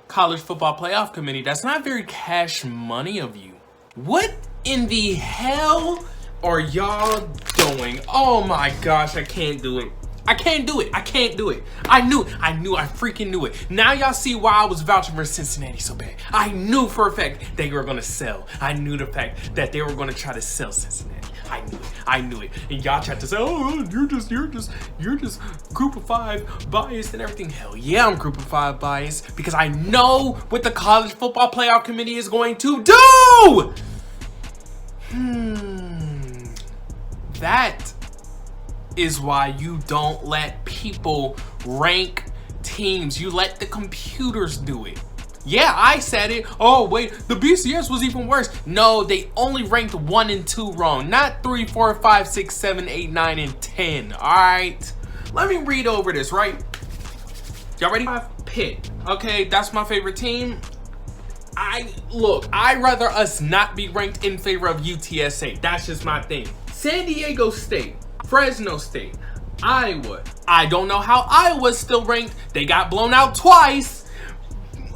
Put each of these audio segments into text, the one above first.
college football playoff committee, that's not very cash money of you. What in the hell are y'all doing? Oh my gosh, I can't do it. I can't do it. I can't do it. I freaking knew it. Now y'all see why I was vouching for Cincinnati so bad. I knew for a fact they were gonna sell. I knew the fact that they were gonna try to sell Cincinnati. I knew it. And y'all tried to say, oh, you're just group of five biased and everything. Hell yeah, I'm group of five biased because I know what the college football playoff committee is going to do. That is why you don't let people rank teams. You let the computers do it. Yeah, I said it. Oh wait, the BCS was even worse. No, they only ranked 1 and 2 wrong, not 3, 4, 5, 6, 7, 8, 9, and 10. All right, let me read over this. Right, y'all ready? Pitt. Okay, that's my favorite team. I'd rather us not be ranked in favor of UTSA. That's just my thing. San Diego State, Fresno State, Iowa. I don't know how Iowa's still ranked. They got blown out twice.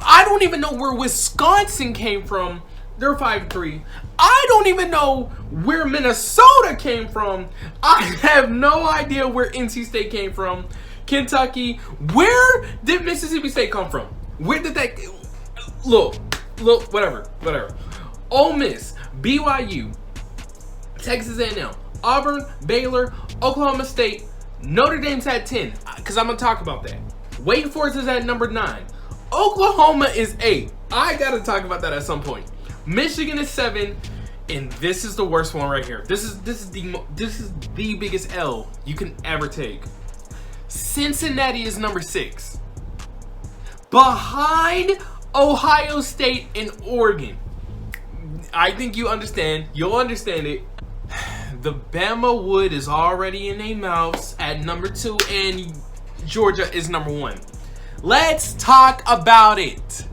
I don't even know where Wisconsin came from. They're 5-3. I don't even know where Minnesota came from. I have no idea where NC State came from. Kentucky. Where did Mississippi State come from? Where did that... Look, whatever. Ole Miss, BYU, Texas A&M, Auburn, Baylor, Oklahoma State, Notre Dame's at 10, because I'm going to talk about that. Wake Forest is at number 9. Oklahoma is 8. I got to talk about that at some point. Michigan is 7, and this is the worst one right here. This is the biggest L you can ever take. Cincinnati is number 6. Behind Ohio State and Oregon. I think you understand. You'll understand it. The Bama wood is already in their mouths at number 2, and Georgia is number 1. Let's talk about it.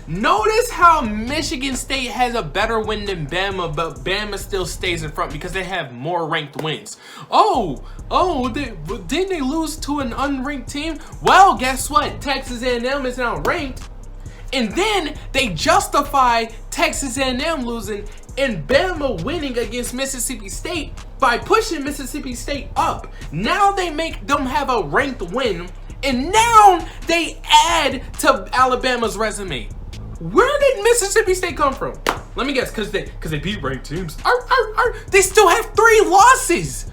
Notice how Michigan State has a better win than Bama, but Bama still stays in front because they have more ranked wins. Didn't they lose to an unranked team? Well, guess what? Texas A&M is now ranked. And then they justify Texas A&M losing and Bama winning against Mississippi State by pushing Mississippi State up. Now they make them have a ranked win, and now they add to Alabama's resume. Where did Mississippi State come from? Let me guess, because they beat ranked teams. They still have 3 losses.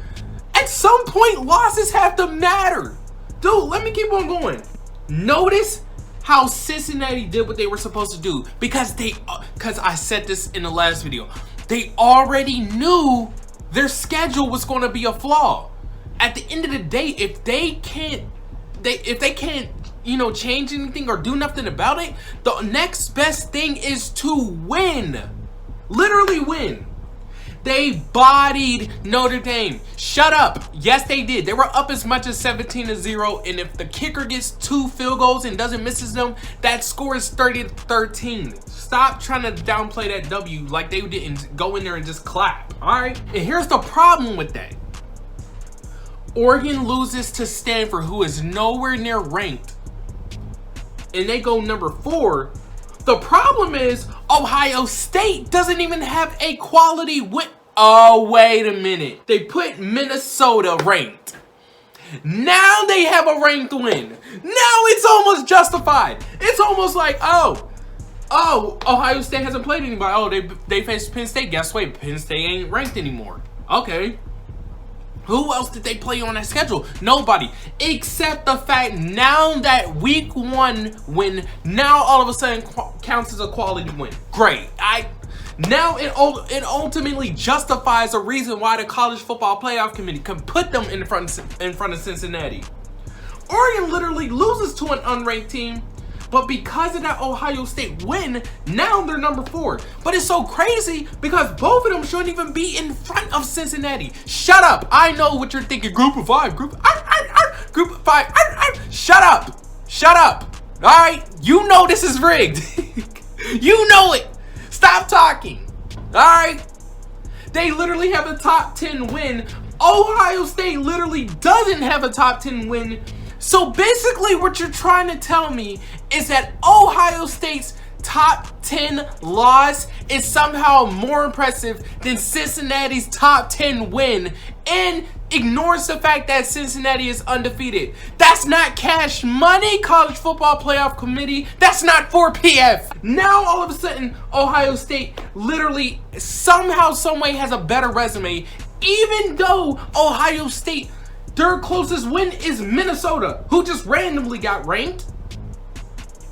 At some point, losses have to matter. Dude, let me keep on going. Notice how Cincinnati did what they were supposed to do, because I said this in the last video. They already knew their schedule was going to be a flaw. At the end of the day, if they can't change anything or do nothing about it, the next best thing is to win. Literally win. They bodied Notre Dame. Shut up. Yes, they did. They were up as much as 17-0, and if the kicker gets 2 field goals and doesn't misses them, that score is 30-13. Stop trying to downplay that W like they didn't go in there and just clap. All right? And here's the problem with that. Oregon loses to Stanford, who is nowhere near ranked, and they go number 4. The problem is Ohio State doesn't even have a quality win. Oh, wait a minute. They put Minnesota ranked. Now they have a ranked win. Now it's almost justified. It's almost like, oh, Ohio State hasn't played anybody. Oh, they faced Penn State. Guess what? Penn State ain't ranked anymore. Okay. Who else did they play on that schedule? Nobody. Except the fact now that week 1 win now all of a sudden counts as a quality win. Great. Now it ultimately justifies a reason why the college football playoff committee can put them in front of Cincinnati. Oregon literally loses to an unranked team, but because of that Ohio State win, now they're number 4. But it's so crazy because both of them shouldn't even be in front of Cincinnati. Shut up. I know what you're thinking. Group of 5. Group of 5. Shut up. Shut up. All right? You know this is rigged. You know it. Stop talking. All right? They literally have a top 10 win. Ohio State literally doesn't have a top 10 win. So basically what you're trying to tell me is that Ohio State's top 10 loss is somehow more impressive than Cincinnati's top 10 win, and ignores the fact that Cincinnati is undefeated. That's not cash money, College Football Playoff Committee. That's not 4PF. Now all of a sudden, Ohio State literally somehow, someway has a better resume, even though Ohio State, their closest win is Minnesota, who just randomly got ranked.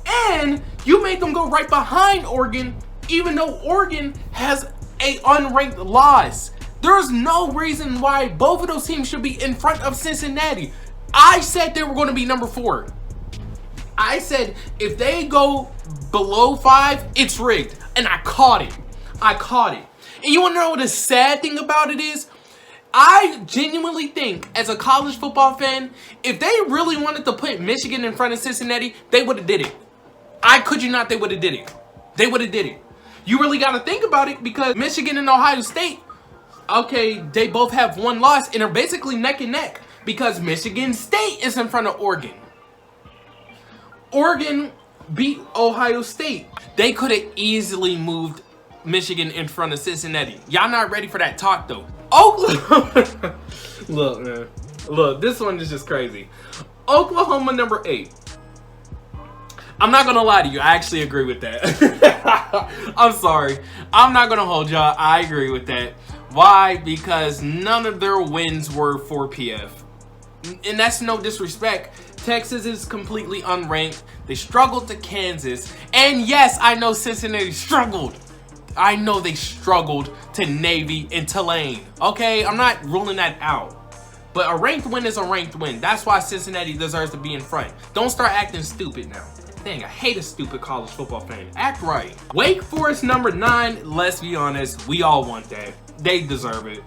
And you made them go right behind Oregon, even though Oregon has a unranked loss. There's no reason why both of those teams should be in front of Cincinnati. I said they were going to be number 4. I said if they go below 5, it's rigged. And I caught it. I caught it. And you want to know what the sad thing about it is? I genuinely think, as a college football fan, if they really wanted to put Michigan in front of Cincinnati, they would have did it. I could you not, they would have did it. They would have did it. You really got to think about it, because Michigan and Ohio State, okay, they both have one loss and are basically neck and neck, because Michigan State is in front of Oregon. Oregon beat Ohio State. They could have easily moved Michigan in front of Cincinnati. Y'all not ready for that talk though. Oklahoma. Look, man. Look, this one is just crazy. Oklahoma number 8. I'm not gonna lie to you, I actually agree with that. I'm sorry. I'm not gonna hold y'all. I agree with that. Why? Because none of their wins were 4PF. And that's no disrespect. Texas is completely unranked. They struggled to Kansas. And yes, I know Cincinnati struggled. I know they struggled to Navy and Tulane. Okay, I'm not ruling that out. But a ranked win is a ranked win. That's why Cincinnati deserves to be in front. Don't start acting stupid now. Dang, I hate a stupid college football fan. Act right. Wake Forest number 9, let's be honest, we all want that. They deserve it.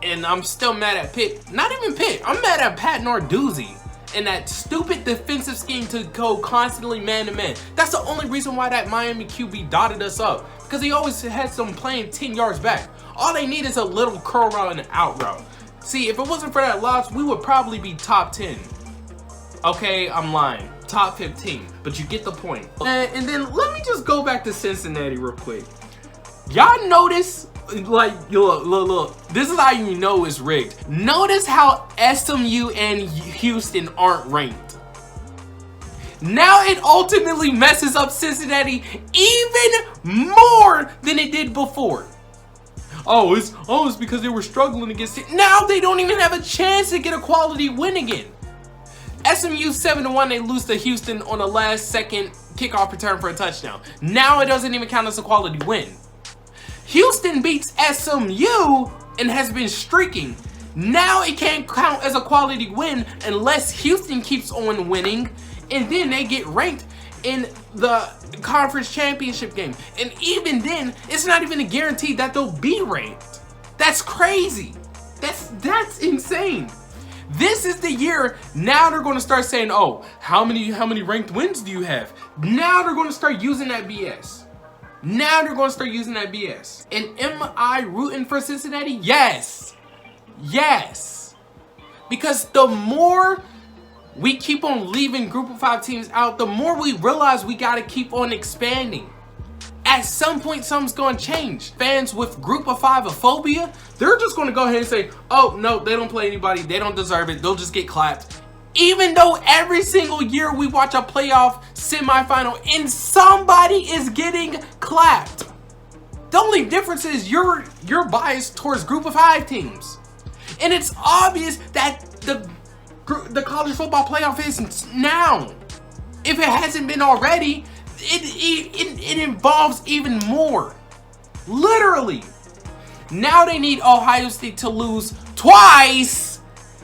And I'm still mad at Pitt. Not even Pitt. I'm mad at Pat Narduzzi and that stupid defensive scheme to go constantly man-to-man. That's the only reason why that Miami QB dotted us up. Because he always had some playing 10 yards back. All they need is a little curl route and an out route. See, if it wasn't for that loss, we would probably be top 10. Okay, I'm lying. Top 15. But you get the point. And then let me just go back to Cincinnati real quick. Y'all notice, like, look. This is how you know it's rigged. Notice how SMU and Houston aren't ranked. Now it ultimately messes up Cincinnati even more than it did before. Oh, it's because they were struggling against it. Now they don't even have a chance to get a quality win again. SMU 7-1, they lose to Houston on a last-second kickoff return for a touchdown. Now it doesn't even count as a quality win. Houston beats SMU and has been streaking. Now it can't count as a quality win unless Houston keeps on winning, and then they get ranked in the conference championship game. And even then, it's not even a guarantee that they'll be ranked. That's crazy. That's insane. This is the year. Now they're going to start saying, oh, how many ranked wins do you have? Now they're going to start using that BS. Now they're going to start using that BS. And am I rooting for Cincinnati? Yes. Yes. Because the more we keep on leaving Group of 5 teams out, the more we realize we got to keep on expanding. At some point, something's going to change. Fans with Group of 5 phobia, they're just going to go ahead and say, oh, no, they don't play anybody. They don't deserve it. They'll just get clapped. Even though every single year we watch a playoff semifinal and somebody is getting clapped. The only difference is you're biased towards Group of 5 teams. And it's obvious that the college football playoff is now. If it hasn't been already, it involves even more. Literally. Now they need Ohio State to lose twice.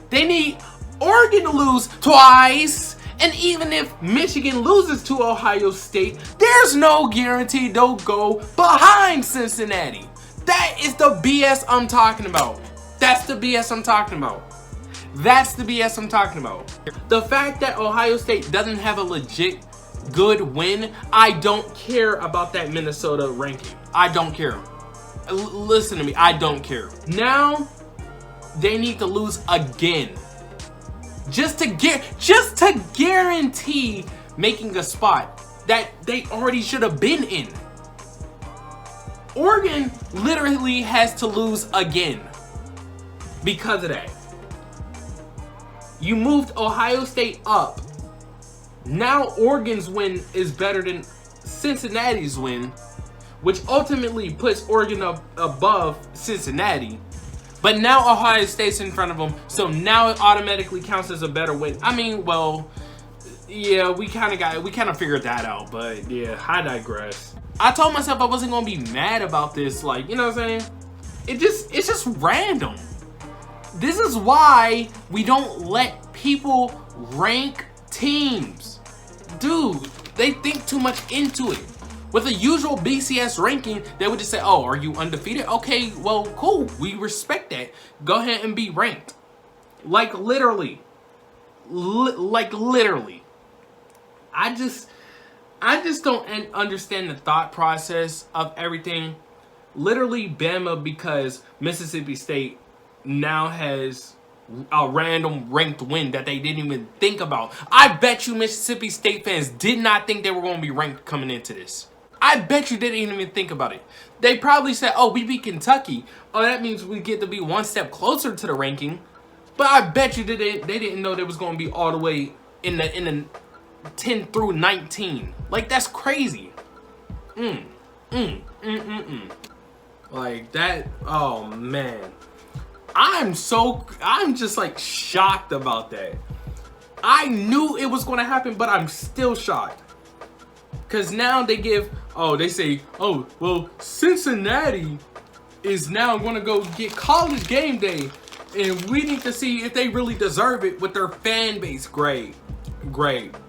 They need Oregon to lose twice. And even if Michigan loses to Ohio State, there's no guarantee they'll go behind Cincinnati. That is the BS I'm talking about. That's the BS I'm talking about. That's the BS I'm talking about. The fact that Ohio State doesn't have a legit good win, I don't care about that Minnesota ranking. I don't care. Listen to me, I don't care. Now, they need to lose again. Just to guarantee making a spot that they already should have been in. Oregon literally has to lose again because of that. You moved Ohio State up. Now Oregon's win is better than Cincinnati's win, which ultimately puts Oregon up above Cincinnati. But now Ohio State's in front of them, so now it automatically counts as a better win. I mean, well, yeah, we kind of figured that out, but yeah, I digress. I told myself I wasn't gonna be mad about this, like, you know what I'm saying? It's just random. This is why we don't let people rank teams. Dude, they think too much into it. With a usual BCS ranking, they would just say, oh, are you undefeated? Okay, well, cool. We respect that. Go ahead and be ranked. Like literally. Like literally. I just don't understand the thought process of everything. Literally Bama, because Mississippi State now has a random ranked win that they didn't even think about. I bet you Mississippi State fans did not think they were going to be ranked coming into this. I bet you didn't even think about it. They probably said, oh, we beat Kentucky. Oh, that means we get to be one step closer to the ranking. But I bet you they didn't know they was going to be all the way in the 10 through 19. Like, that's crazy. Like that, oh man. I'm just like shocked about that. I knew it was going to happen, but I'm still shocked. Because now they say, oh, well, Cincinnati is now going to go get College Game Day. And we need to see if they really deserve it with their fan base. Great.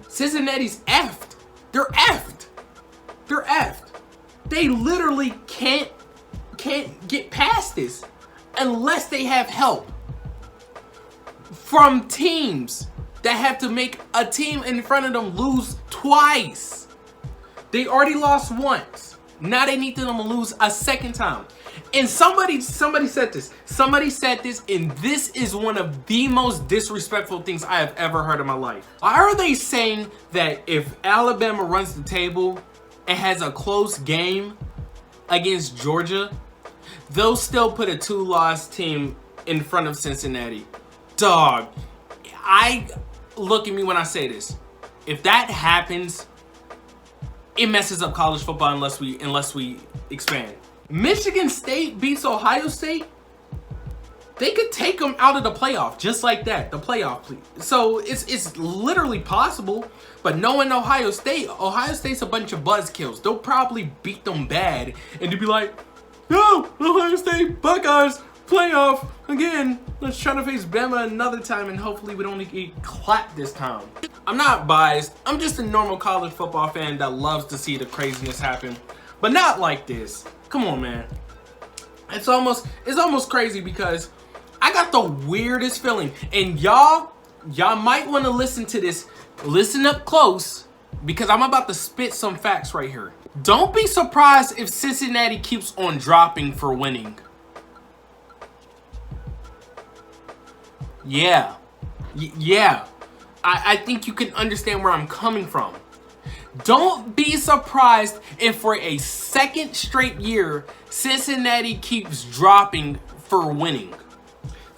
Cincinnati's effed. They're effed. They literally can't get past this unless they have help from teams that have to make a team in front of them lose twice. They already lost once. Now they need them to lose a second time. And somebody said this. Somebody said this, and this is one of the most disrespectful things I have ever heard in my life. Why are they saying that if Alabama runs the table and has a close game against Georgia, they'll still put a 2-loss team in front of Cincinnati? Dog, look at me when I say this. If that happens, it messes up college football unless we expand. Michigan State beats Ohio State, they could take them out of the playoff just like that. The playoff, please. So it's literally possible. But knowing Ohio State's a bunch of buzzkills. They'll probably beat them bad, and they'll be like, no, Ohio State Buckeyes playoff again. Let's try to face Bama another time, and hopefully we don't get clapped this time. I'm not biased. I'm just a normal college football fan that loves to see the craziness happen, but not like this. Come on, man. It's almost crazy because I got the weirdest feeling, and y'all might want to listen to this. Listen up close, because I'm about to spit some facts right here. Don't be surprised if Cincinnati keeps on dropping for winning. Yeah. I think you can understand where I'm coming from. Don't be surprised if for a second straight year, Cincinnati keeps dropping for winning.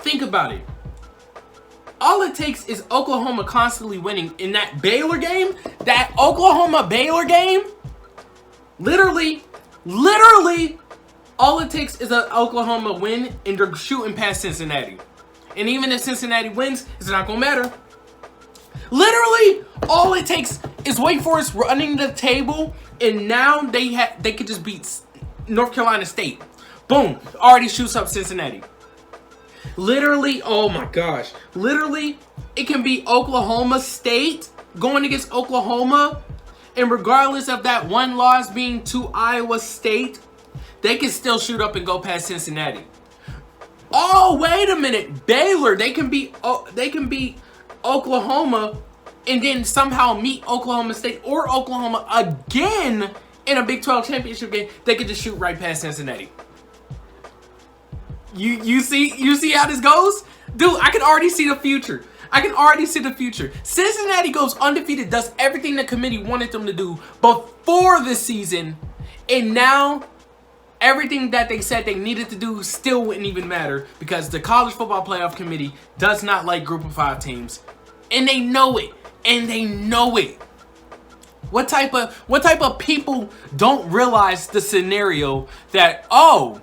Think about it. All it takes is Oklahoma constantly winning. In that Baylor game, that Oklahoma-Baylor game, literally, all it takes is an Oklahoma win, and they're shooting past Cincinnati. And even if Cincinnati wins, it's not going to matter. Literally, all it takes is Wake Forest running the table, and now they could just beat North Carolina State. Boom, already shoots up Cincinnati. Literally, oh my gosh. Literally, it can be Oklahoma State going against Oklahoma, and regardless of that one loss being to Iowa State, they can still shoot up and go past Cincinnati. Oh, wait a minute. Baylor, they can beat Oklahoma and then somehow meet Oklahoma State or Oklahoma again in a Big 12 championship game. They could just shoot right past Cincinnati. You see how this goes? Dude, I can already see the future. I can already see the future. Cincinnati goes undefeated, does everything the committee wanted them to do before the season, and now everything that they said they needed to do still wouldn't even matter because the College Football Playoff Committee does not like Group of 5 teams, and they know it. And they know it. What type of people don't realize the scenario that, oh,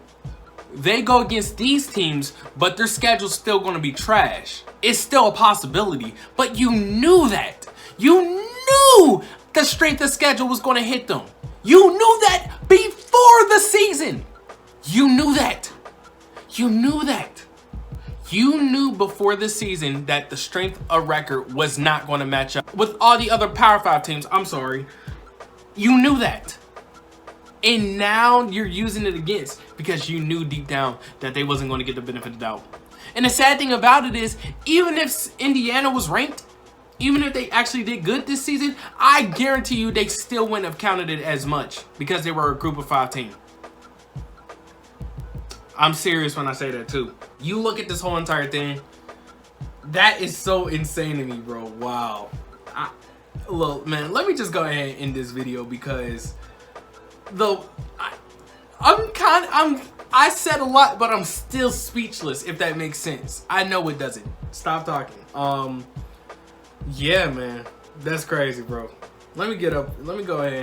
they go against these teams, but their schedule's still going to be trash? It's still a possibility, but you knew that. You knew the strength of schedule was going to hit them. You knew that before the season. You knew that. You knew that. You knew before the season that the strength of record was not going to match up with all the other Power 5 teams. I'm sorry. You knew that. And now you're using it against because you knew deep down that they wasn't going to get the benefit of the doubt. And the sad thing about it is, even if Indiana was ranked, even if they actually did good this season, I guarantee you they still wouldn't have counted it as much because they were a Group of 5 team. I'm serious when I say that too. You look at this whole entire thing. That is so insane to me, bro. Wow. Look, man, let me just go ahead and end this video because I said a lot, but I'm still speechless, if that makes sense. I know it doesn't. Stop talking. Yeah, man. That's crazy, bro. Let me get up. Let me go ahead.